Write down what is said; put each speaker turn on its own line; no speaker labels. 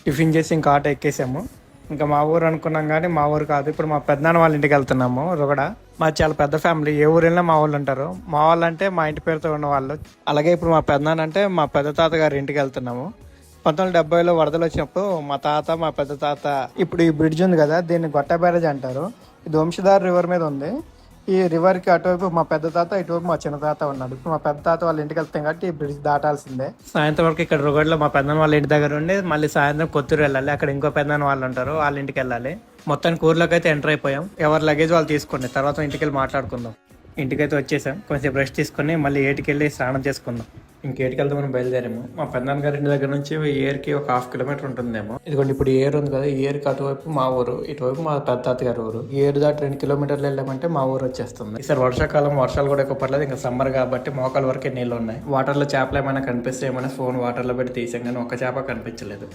Tiffin చేసి ఇంకా auto ఎక్కేసాము. ఇంకా మా ఊరు అనుకున్నాం కానీ మా ఊరు కాదు. ఇప్పుడు మా పెద్దనాన్న వాళ్ళ ఇంటికి వెళ్తున్నాము. రుగడ మాది చాలా పెద్ద ఫ్యామిలీ. ఏ ఊరు వెళ్ళినా మా వాళ్ళు ఉంటారు. మా వాళ్ళు అంటే మా ఇంటి పేరుతో ఉన్న వాళ్ళు. అలాగే ఇప్పుడు మా పెద్దనాన్న అంటే మా పెద్ద తాత గారి ఇంటికి వెళ్తున్నాము. 1970లో వరదలు వచ్చినప్పుడు మా తాత మా పెద్ద తాత ఇప్పుడు ఈ బ్రిడ్జ్ ఉంది కదా, దీన్ని గొట్ట బ్యారేజ్ అంటారు. ఇది వంశధార రివర్ మీద ఉంది. ఈ రివర్కి అటువైపు మా పెద్ద తాత, ఇటువైపు మా చిన్న తాత ఉన్నాడు. ఇప్పుడు మా పెద్ద తాత వాళ్ళ ఇంటికి వెళ్తాం కాబట్టి ఈ బ్రిడ్జ్ దాటాల్సిందే. సాయంత్రం వరకు ఇక్కడ రుగడ్లో మా పెద్దనాన్న వాళ్ళ ఇంటి దగ్గర ఉండి మళ్ళీ సాయంత్రం కొత్తూరు వెళ్ళాలి. అక్కడ ఇంకో పెద్దనాన్న వాళ్ళు ఉంటారు, వాళ్ళ ఇంటికి వెళ్ళాలి. మొత్తానికి ఊర్లోకి అయితే ఎంటర్ అయిపోయాం. ఎవరి లగేజ్ వాళ్ళు తీసుకోండి, తర్వాత ఇంటికి వెళ్ళి మాట్లాడుకుందాం. ఇంటికైతే వచ్చేసాం. కొంచెం బ్రష్ తీసుకుని మళ్ళీ ఏటికి వెళ్ళి స్నానం చేసుకుందాం. ఇంకేటికి వెళ్తే మనం బయలుదేరాము. మా పెద్దనాన్న గారి ఇంటి దగ్గర నుంచి ఏర్కి ఒక 1/2 కిలోమీటర్ ఉంటుందేమో. ఇదిగోండి ఇప్పుడు ఏరు ఉంది కదా, ఈ ఏరుకి అటువైపు మా ఊరు, ఇటువైపు మా పెద్ద తాతగారి ఊరు. ఏరు దాటి 2 కిలోమీటర్లు వెళ్ళామంటే మా ఊరు వచ్చేస్తుంది. ఈసారి వర్షాకాలం, వర్షాలు కూడా ఎక్కువ పడలేదు. ఇంకా సమ్మర్ కాబట్టి మోకాల వరకే నీళ్ళు ఉన్నాయి. వాటర్లో చేపలు ఏమైనా కనిపిస్తే ఏమైనా ఫోన్ వాటర్లో పెట్టి తీసాం కానీ ఒక్క చేప కనిపించలేదు.